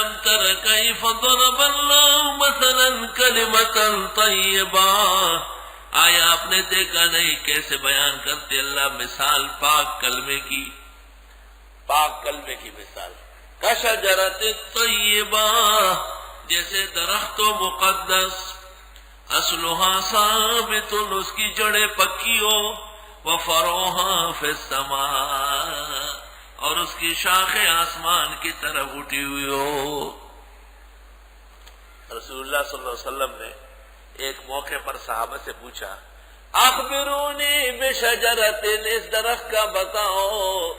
ألم تر كيف ضرب الله مثلا كلمة طيبة، آیا آپ نے دیکھا نہیں کیسے بیان کرتے اللہ مثال پاک کلمے کی، پاک کلمے کی مثال، کشجرۃ طیبہ، جیسے درخت و مقدس، اصلها ثابت، اس کی جڑیں پکی ہو، وفروها فی السماء، اور اس کی شاخیں آسمان کی طرف اٹھی ہوئی ہو۔ رسول اللہ صلی اللہ علیہ وسلم نے ایک موقع پر صحابہ سے پوچھا اخبرونی بشجرۃ، اس درخت کا بتاؤ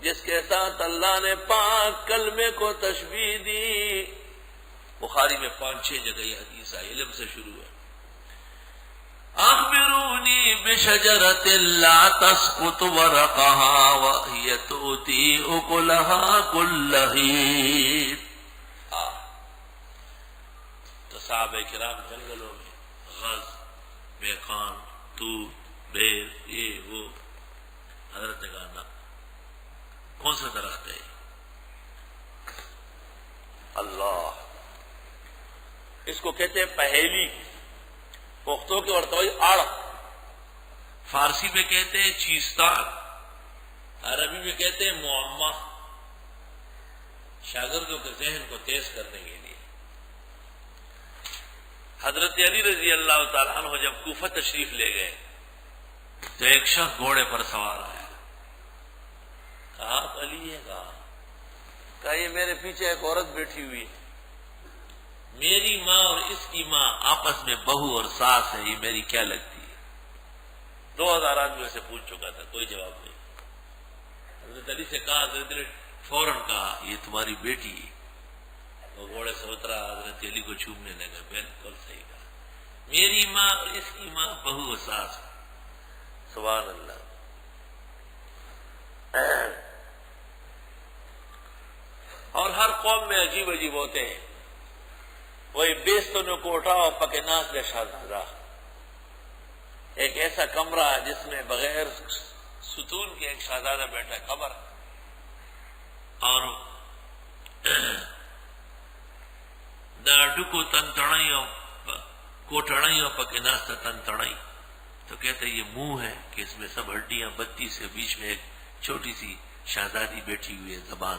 جس کے ساتھ اللہ نے پاک کلمے کو تشبیہ دی۔ بخاری میں 5-6 جگہ یہ حدیث آئی، علم سے شروع ہے۔ اخبرونی بشجرۃ لا تسقط ورقها وهي تؤتي اكلها كل حين، تو صحابہ کرام جنگلوں میں غز، بیقان، توت، بیر، یہ وہ، حضرت نے کہا نا، کون سا درخت ہے اللہ، اس کو کہتے ہیں پہیلی، پختوں کے ورطوئی آڑ، فارسی میں کہتے ہیں چیستان، عربی میں کہتے ہیں معمہ، شاگردوں کے ذہن کو تیز کرنے کے لیے۔ حضرت علی رضی اللہ تعالیٰ عنہ جب کوفہ تشریف لے گئے تو ایک شخص گھوڑے پر سوار آیا، کہا آپ علی ہے؟ کہا یہ میرے پیچھے ایک عورت بیٹھی ہوئی ہے، میری ماں اور اس کی ماں آپس میں بہو اور ساس ہے، یہ میری کیا لگتی ہے؟ 2000 آدمیوں سے پوچھ چکا تھا، کوئی جواب نہیں۔ حضرت علی سے کہا، حضرت علی فوراً کہا یہ تمہاری بیٹی ہے۔ وہ گھوڑے سے اترا، حضرت علی کو چومنے لگا، بالکل صحیح کہا، میری ماں اور اس کی ماں بہو اور ساس ہے۔ سبحان اللہ۔ اور ہر قوم میں عجیب عجیب ہوتے ہیں، وہی بیستوں کو اٹھاؤ پکے ناز دے شہزادہ، ایک ایسا کمرہ جس میں بغیر ستون کے ایک شہزادہ بیٹھا، قبر، اور ڈاڈو کو تن تڑائی کو ٹڑائی اور پکے ناز تن تڑائی، تو کہتے یہ منہ ہے کہ اس میں سب ہڈیاں، 32 سے بیچ میں ایک چھوٹی سی شہزادی بیٹھی ہوئی ہے، زبان۔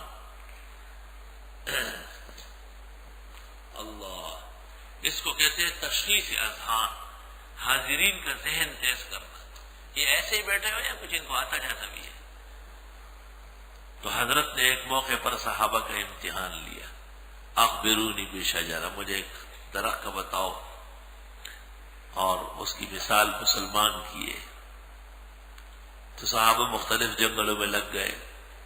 اللہ، اس کو کہتے ہیں تشخیص اذہان، حاضرین کا ذہن تیز کرنا۔ یہ ایسے ہی بیٹھے ہوئے یا کچھ ان کو آتا جاتا بھی ہے؟ تو حضرت نے ایک موقع پر صحابہ کا امتحان لیا، اخبرونی بشجرہ، مجھے ایک درخت کا بتاؤ اور اس کی مثال مسلمان کی ہے۔ تو صحابہ مختلف جنگلوں میں لگ گئے،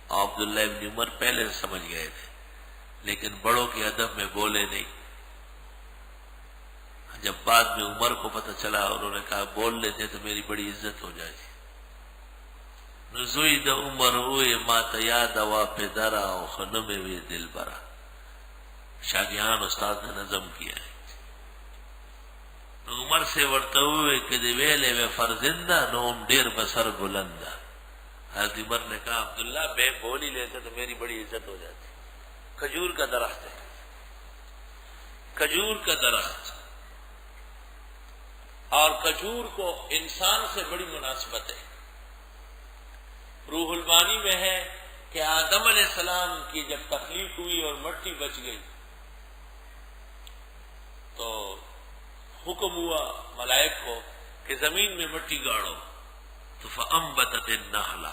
اور عبداللہ ابن عمر پہلے سے سمجھ گئے تھے، لیکن بڑوں کے ادب میں بولے نہیں۔ جب بعد میں عمر کو پتہ چلا، انہوں نے کہا بول لیتے تو میری بڑی عزت ہو جائے۔ نزوید عمر ہوئے مات یاد وا پدرا خنم وی دل برا، شاگیان استاد نے نظم کیا ہے۔ عمر سے ورتے ہوئے کہ ویلے میں فرزندہ نوم دیر بسر بلندہ، حضرت عمر نے کہا عبداللہ بے بول ہی لیتے تو میری بڑی عزت ہو جاتی۔ کھجور کا درخت ہے، کھجور کا درخت، اور کھجور کو انسان سے بڑی مناسبت ہے۔ روح المانی میں ہے کہ آدم علیہ السلام کی جب تخلیق ہوئی اور مٹی بچ گئی تو حکم ہوا ملائک کو کہ زمین میں مٹی گاڑو، تو فَأَنبَتَتِ النَّخْلَ،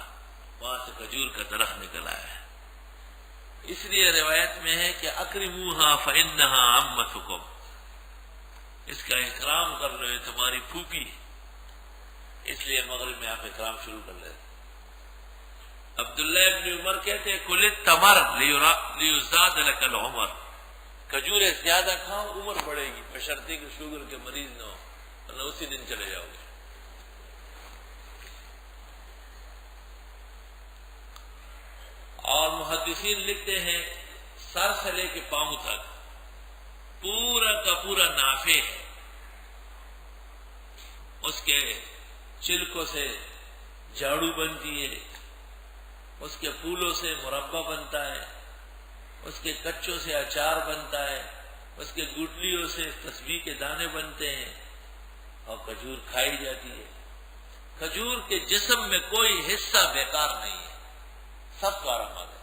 وہاں سے کھجور کا درخت نکل آیا ہے۔ اس لیے روایت میں ہے کہ اکرموها فإنها عمتكم، اس کا اکرام کر لو، یہ تمہاری پھوپھی ہے۔ اس لیے مغرب میں آپ اکرام شروع کر لیتے۔ عبداللہ ابن عمر کہتے ہیں کل التمر لیزداد لک العمر، کھجوریں زیادہ کھاؤ عمر بڑھے گی، بشرطے کہ شوگر کے مریض نہ ہو، ورنہ اسی دن چلے جاؤ گے۔ اور محدثین لکھتے ہیں سر سے لے کے پاؤں تک پورا کا پورا نافع ہے، اس کے چھلکوں سے جھاڑو بنتی ہے، اس کے پھولوں سے مربع بنتا ہے، اس کے کچوں سے اچار بنتا ہے، اس کے گٹلیوں سے تسبیح کے دانے بنتے ہیں، اور کھجور کھائی جاتی ہے۔ کھجور کے جسم میں کوئی حصہ بیکار نہیں ہے، سب کارآمد ہے،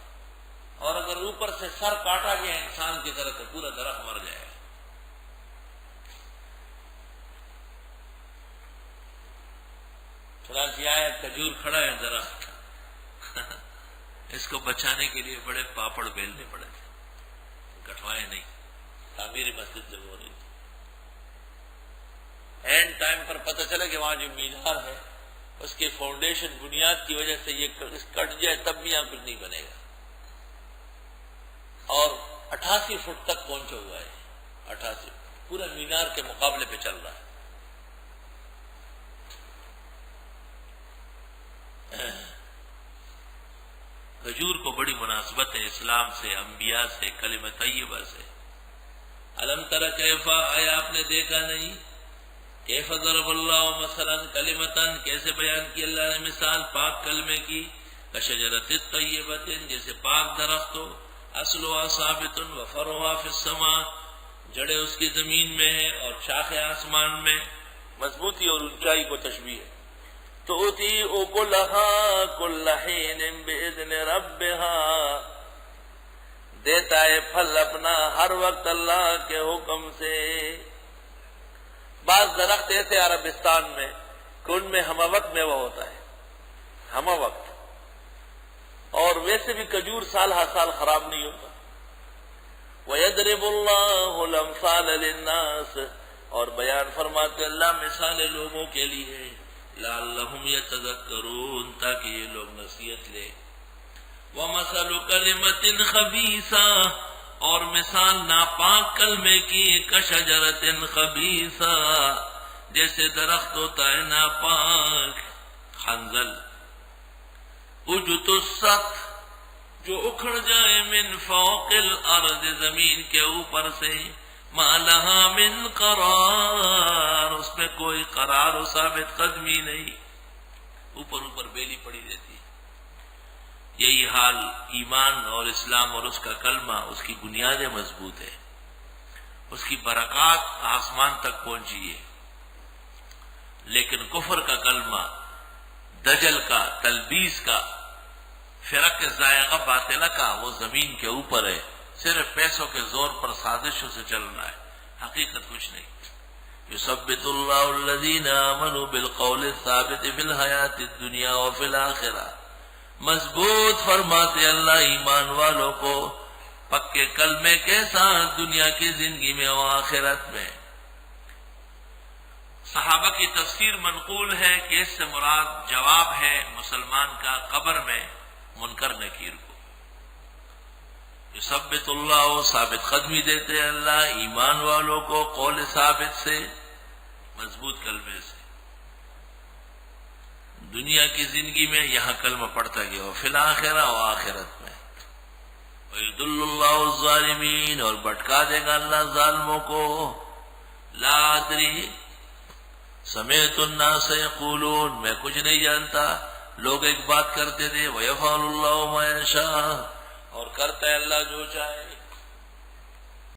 اور اگر اوپر سے سر کاٹا گیا انسان کی طرح تو پورا درخت مر جائے گا۔ چنانچہ آیا کھجور کھڑا ہے درخت اس کو بچانے کے لیے بڑے پاپڑ بیلنے پڑے تھے، کٹوائے نہیں، تعمیر مسجد جب ہو رہی تھی۔ اینڈ ٹائم پر پتہ چلا کہ وہاں جو مینار ہے اس کی فاؤنڈیشن بنیاد کی وجہ سے یہ کٹ جائے تب بھی یہاں کچھ نہیں بنے گا، اور 88 فٹ تک پہنچا ہوا ہے، 88 پورا مینار کے مقابلے پہ چل رہا ہے۔ کھجور کو بڑی مناسبت ہے اسلام سے، انبیاء سے، کلمہ طیبہ سے۔ الم تر کیف، آیا آپ نے دیکھا نہیں، کیف ضرب اللہ مثلا کلمتن، کیسے بیان کی اللہ نے مثال پاک کلمے کی، کشجرۃ طیبۃ، جیسے پاک درخت ہو، اصلها ثابت وفرعها فی السماء، جڑیں اس کی زمین میں ہیں اور شاخیں آسمان میں، مضبوطی اور اونچائی کو تشبیہ ہے۔ تؤتی اکلها کل حین باذن ربها، دیتا ہے پھل اپنا ہر وقت اللہ کے حکم سے۔ بعض درخت ایسے عربستان میں کہ ان میں ہمہ وقت میوہ ہوتا ہے، ہمہ وقت، اور ویسے بھی کھجور سال ہر سال خراب نہیں ہوتا۔ وَيَضْرِبُ اللَّهُ الْأَمْثَالَ لِلنَّاسِ، اور بیان فرماتے اللہ مثال لوگوں کے لیے، لَعَلَّهُمْ يَتَذَكَّرُونَ، تاکہ یہ لوگ نصیحت لیں۔ وَمَثَلُ كَلِمَةٍ خَبِيثَةٍ، اور مثال ناپاک کلمے کی، کشجرۃ خبیثہ، جیسے درخت ہوتا ہے ناپاک، خنزل، اجتثت، جو اکھڑ جائے، من فوق الارض، زمین کے اوپر سے، ما لہا من قرار، اس میں کوئی قرار و ثابت قدمی نہیں، اوپر اوپر بیلی پڑی رہتی ہے۔ یہی حال ایمان اور اسلام اور اس کا کلمہ، اس کی بنیادیں مضبوط ہے، اس کی برکات آسمان تک پہنچی ہے، لیکن کفر کا کلمہ، دجل کا، تلبیس کا، فرق ذائقہ باطلہ کا، وہ زمین کے اوپر ہے، صرف پیسوں کے زور پر سازشوں سے چلنا ہے، حقیقت کچھ نہیں۔ یثبت اللہ الذین آمنوا بالقول الثابت فی الحیاۃ الدنیا وفی الآخرہ، مضبوط فرماتے اللہ ایمان والوں کو پکے کلمے کے ساتھ دنیا کی زندگی میں و آخرت میں۔ صحابہ کی تفسیر منقول ہے کہ اس سے مراد جواب ہے مسلمان کا قبر میں منکر نکیر کو۔ یثبت اللہ، ثابت قدمی دیتے اللہ ایمان والوں کو قول ثابت سے، مضبوط کلمے سے، دنیا کی زندگی میں یہاں کلمہ پڑھتا گیا، فی الآخرہ و آخرت میں۔ وَيُضِلُّ اللَّهُ الظَّالِمِينَ، اور بھٹکا دے گا اللہ ظالموں کو۔ لا ادری سمعت الناس یقولون، میں کچھ نہیں جانتا، لوگ ایک بات کرتے تھے، وَيَفْعَلُ اللَّهُ مَا يَشَاءُ، اور کرتا ہے اللہ جو چاہے۔